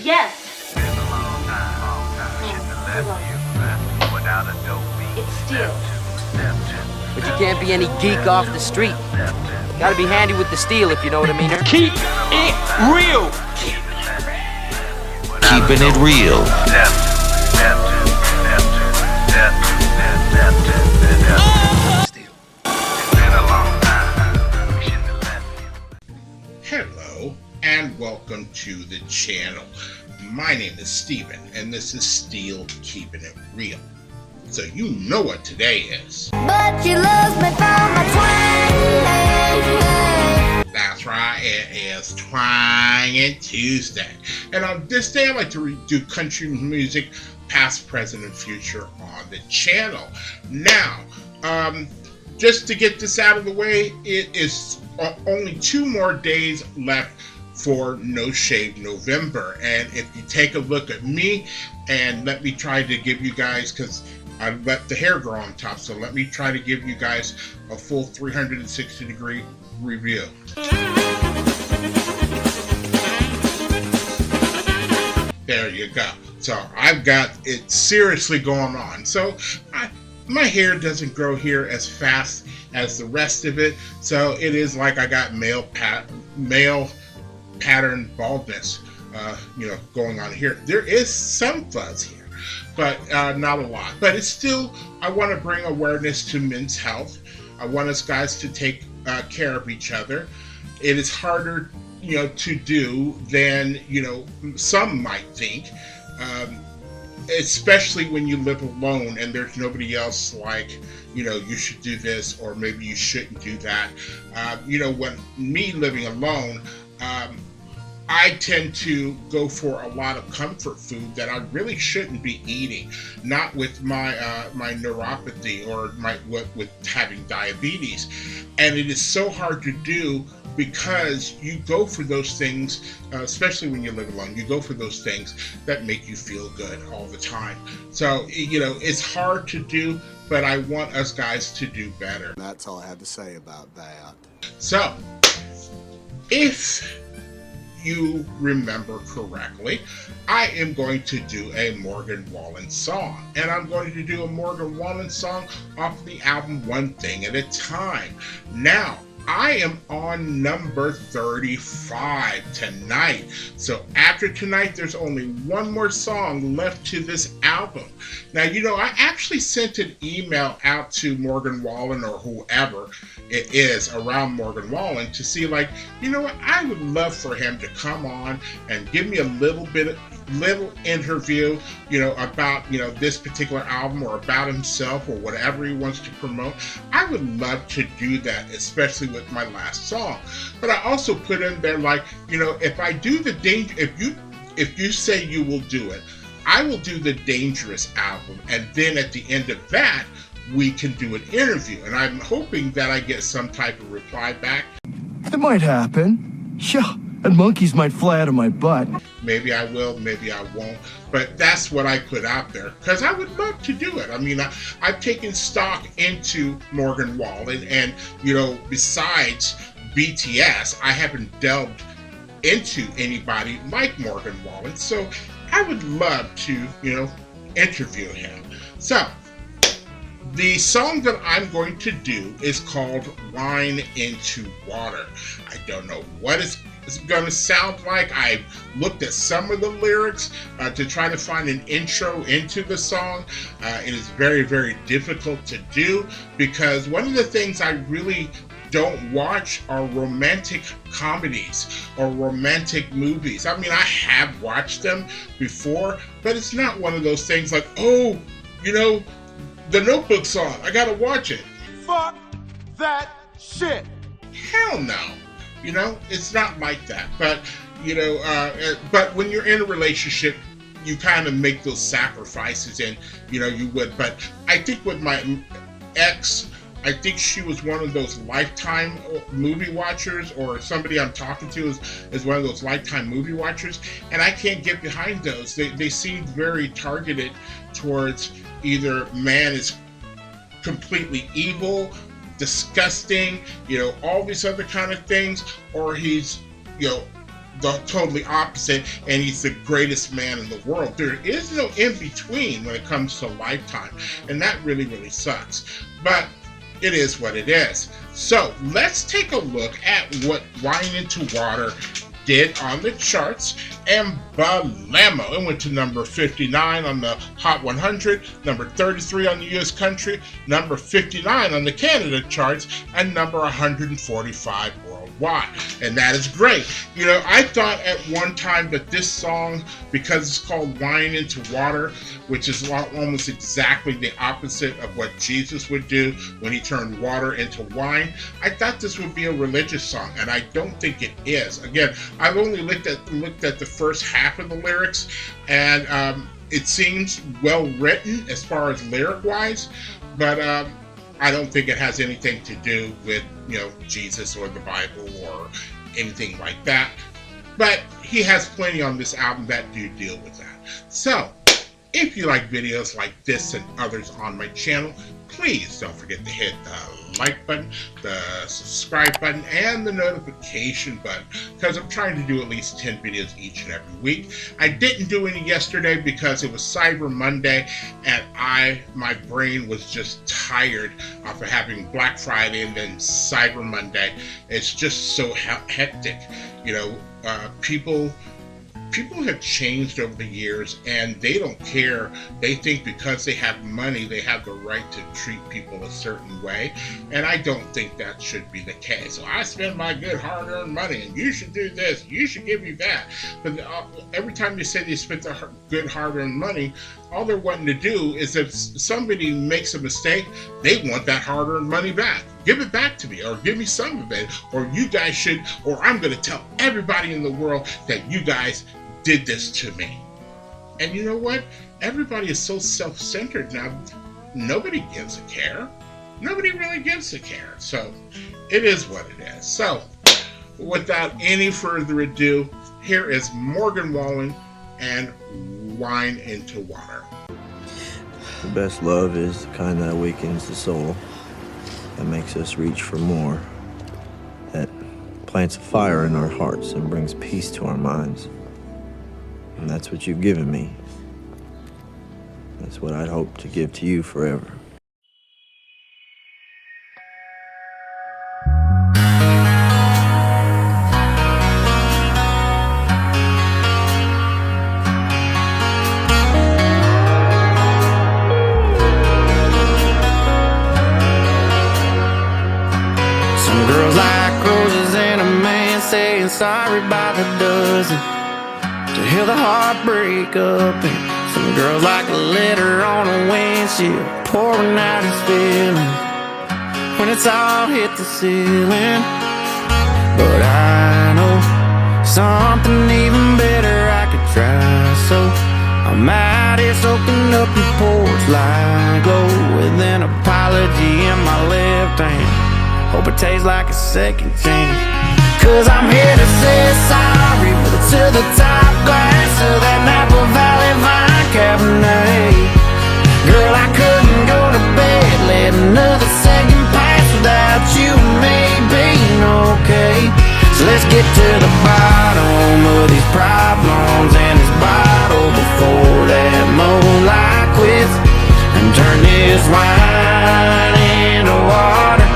Yes. Been a long time. Shouldn't have left you without a dope beat. It's steel. But you can't be any geek off the street. Gotta be handy with the steel, if you know what I mean. Keep it real. Keeping it real. Hello and welcome to the channel. My name is Steven and this is Steel Keeping It Real. So you know what today is. But you lost me for my twang. That's right, it is Twangin' Tuesday. And on this day I like to do country music, past, present, and future on the channel. Now, just to get this out of the way, it is only 2 more days left for No Shave November. And if you take a look at me, and let me try to give you guys, because I let the hair grow on top, so let me try to give you guys a full 360-degree review. There you go. So I've got it seriously going on. So my hair doesn't grow here as fast as the rest of it, so it is like I got male pattern baldness, going on here. There is some fuzz here, but not a lot. But it's still, I want to bring awareness to men's health. I want us guys to take care of each other. It is harder, to do than, some might think. Especially when you live alone and there's nobody else like, you should do this or maybe you shouldn't do that. When me living alone, I tend to go for a lot of comfort food that I really shouldn't be eating. Not with my my neuropathy or with having diabetes, and it is so hard to do because you go for those things, especially when you live alone. You go for those things that make you feel good all the time. So it's hard to do, but I want us guys to do better. That's all I have to say about that. So, if you remember correctly, I am going to do a Morgan Wallen song, and I'm going to do a Morgan Wallen song off the album One Thing at a Time. Now, I am on number 35 tonight. So after tonight, there's only one more song left to this album. Now, I actually sent an email out to Morgan Wallen or whoever it is around Morgan Wallen to see, I would love for him to come on and give me a little interview, about, this particular album or about himself or whatever he wants to promote. I would love to do that, especially with my last song. But I also put in there, if I do the if you say you will do it, I will do the Dangerous album, and then at the end of that, we can do an interview. And I'm hoping that I get some type of reply back. It might happen. Yeah, and monkeys might fly out of my butt. Maybe I will, maybe I won't. But that's what I put out there, because I would love to do it. I mean, I've taken stock into Morgan Wallen, and, besides BTS, I haven't delved into anybody like Morgan Wallen. So I would love to, interview him. So, the song that I'm going to do is called Wine into Water. I don't know what it's going to sound like. I looked at some of the lyrics to try to find an intro into the song. It is very, very difficult to do because one of the things I really don't watch are romantic comedies or romantic movies. I mean, I have watched them before, but it's not one of those things like, oh, the Notebook song, I gotta watch it. Fuck that shit. Hell no. It's not like that. But, but when you're in a relationship, you kind of make those sacrifices and, you would. But I think with my ex, I think she was one of those Lifetime movie watchers, or somebody I'm talking to is one of those Lifetime movie watchers, and I can't get behind those. They seem very targeted towards either man is completely evil, disgusting, all these other kind of things, or he's, the totally opposite, and he's the greatest man in the world. There is no in-between when it comes to Lifetime, and that really, really sucks. But it is what it is. So let's take a look at what Wine into Water did on the charts, and blammo, it went to number 59 on the Hot 100, number 33 on the US country, number 59 on the Canada charts, and number 145 worldwide. And that is great. You know, I thought at one time that this song, because it's called Wine into Water, which is almost exactly the opposite of what Jesus would do when he turned water into wine, I thought this would be a religious song, and I don't think it is. Again, I've only looked at the first half of the lyrics, and it seems well written as far as lyric wise, but I don't think it has anything to do with, you know, Jesus or the Bible or anything like that. But he has plenty on this album that do deal with that. So if you like videos like this and others on my channel, please don't forget to hit the like button, the subscribe button, and the notification button, because I'm trying to do at least 10 videos each and every week. I didn't do any yesterday because it was Cyber Monday, and my brain was just tired after having Black Friday and then Cyber Monday. It's just so hectic. You know, people have changed over the years, and they don't care. They think because they have money, they have the right to treat people a certain way, and I don't think that should be the case. So I spend my good hard-earned money, and you should do this, you should give me that. But every time they say they spent their good hard-earned money, all they're wanting to do is if somebody makes a mistake, they want that hard-earned money back. Give it back to me, or give me some of it, or you guys should, or I'm going to tell everybody in the world that you guys did this to me. And you know what? Everybody is so self-centered now. Nobody gives a care. Nobody really gives a care. So it is what it is. So without any further ado, here is Morgan Wallen and Wine into Water. The best love is the kind that awakens the soul, that makes us reach for more, that plants a fire in our hearts and brings peace to our minds. And that's what you've given me. That's what I'd hope to give to you forever. Some girls like roses and a man saying sorry by the dozen to heal the heartbreak up, and some girls like a letter on a windshield pouring out his feelings when it's all hit the ceiling. But I know something even better I could try, so I'm out here soaking up your porch light glow with an apology in my left hand. Hope it tastes like a second chance, 'cause I'm here to say sorry to the top glass of that Napa Valley Vine Cabernet. Girl, I couldn't go to bed, let another second pass without you and me being okay. So let's get to the bottom of these problems and this bottle before that moonlight quits, and turn this wine into water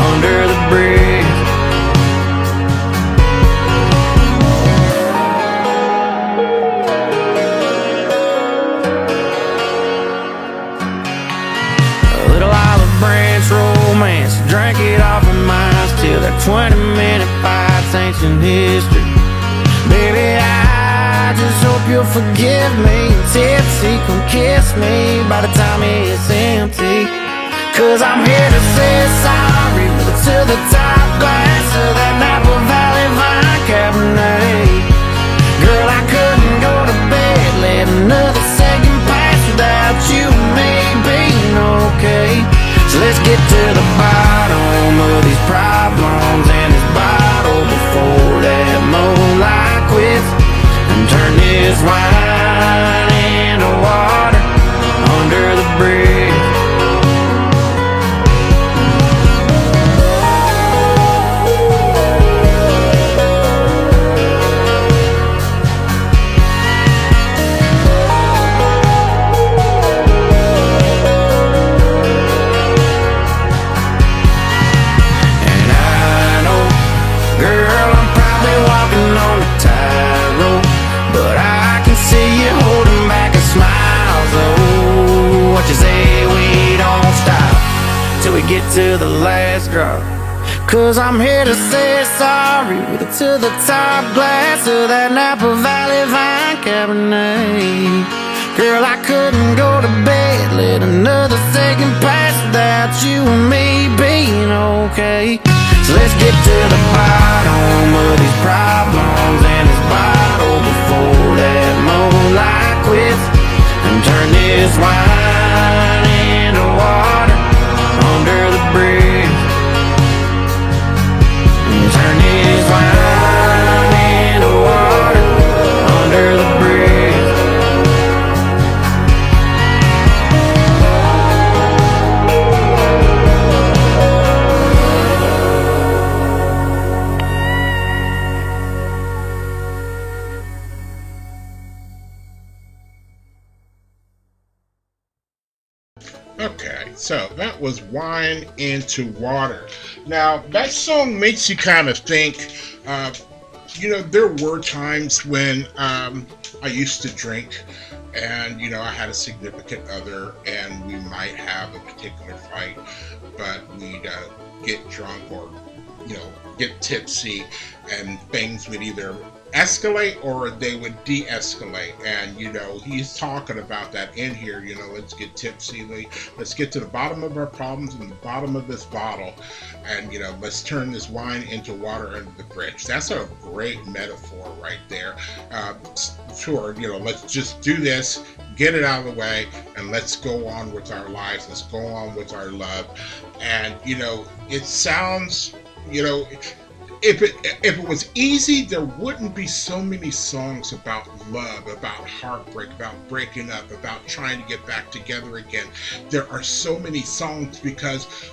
under the bridge. Romance, drank it off of mine till that 20-minute fight's ancient history. Baby, I just hope you'll forgive me. Tipsy, come kiss me by the time it's empty, 'cause I'm here to say sorry to the top glass of that Napa Valley Vine Cabernet. Girl, I couldn't go to bed, let another second pass without you and me being okay. So let's get to the bottom of these problems and this bottle before that moonlight quits, and turn this wine into water under the bridge. get to the last drop. Cause I'm here to say sorry with it to the top glass of that Napa Valley Vine Cabernet. Girl, I couldn't go to bed, let another second pass without you and me being okay. So let's get to the bottom of these problems and this bottle before that moonlight quits, and turn this wine into water under the bridge. And turn this wine into water under the bridge. Okay, so that was Wine into Water. Now, that song makes you kind of think, there were times when I used to drink, and, I had a significant other, and we might have a particular fight, but we'd get drunk or, get tipsy, and things would either escalate or they would de-escalate. And he's talking about that in here. Let's get tipsy, let's get to the bottom of our problems and the bottom of this bottle, and let's turn this wine into water under the bridge. That's a great metaphor right there. Sure, let's just do this, get it out of the way, and let's go on with our lives, let's go on with our love. And it sounds, if it was easy, there wouldn't be so many songs about love, about heartbreak, about breaking up, about trying to get back together again. There are so many songs because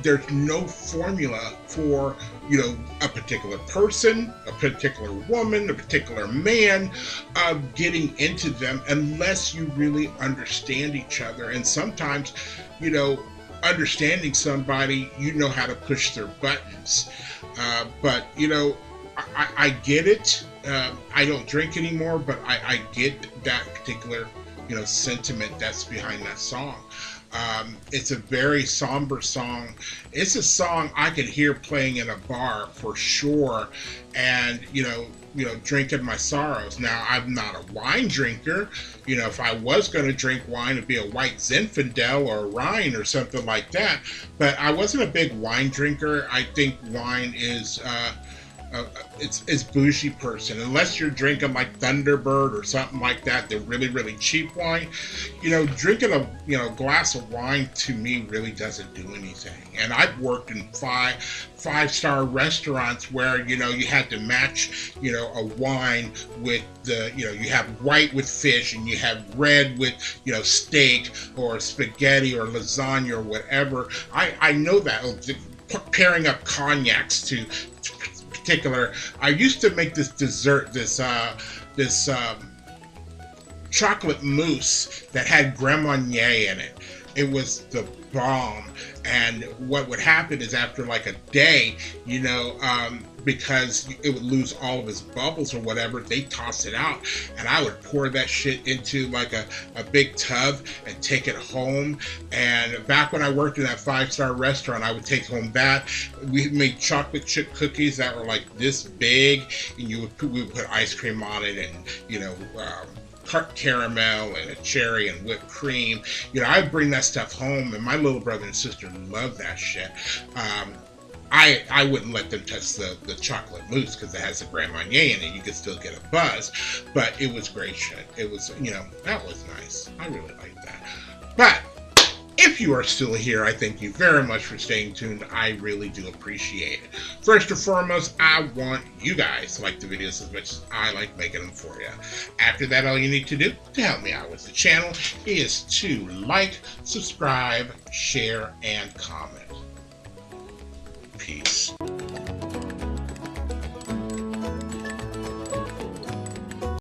there's no formula for, a particular person, a particular woman, a particular man, getting into them unless you really understand each other. And sometimes, understanding somebody, how to push their buttons. But I get it. I don't drink anymore, but I get that particular, sentiment that's behind that song. It's a very somber song. It's a song I could hear playing in a bar for sure, and drinking my sorrows. Now, I'm not a wine drinker. If I was going to drink wine, it'd be a white Zinfandel or a Rhine or something like that. But I wasn't a big wine drinker. I think wine is it's bougie person, unless you're drinking like Thunderbird or something like that, the really, really cheap wine. Drinking a glass of wine to me really doesn't do anything. And I've worked in five-star restaurants where you had to match a wine with the you have white with fish, and you have red with steak or spaghetti or lasagna or whatever. I know that pairing up cognacs to particular. I used to make this dessert, this chocolate mousse that had Grand Marnier in it. It was the bomb. And what would happen is after like a day, because it would lose all of its bubbles or whatever, they toss it out, and I would pour that shit into like a big tub and take it home. And back when I worked in that five-star restaurant, I would take home that. We made chocolate chip cookies that were like this big, and we would put ice cream on it, and caramel and a cherry and whipped cream. I'd bring that stuff home, and my little brother and sister loved that shit. I wouldn't let them touch the chocolate mousse because it has the Grand Marnier in it. You could still get a buzz, but it was great shit. It was, that was nice. I really liked that. But if you are still here, I thank you very much for staying tuned. I really do appreciate it. First and foremost, I want you guys to like the videos as much as I like making them for you. After that, all you need to do to help me out with the channel is to like, subscribe, share, and comment. Peace.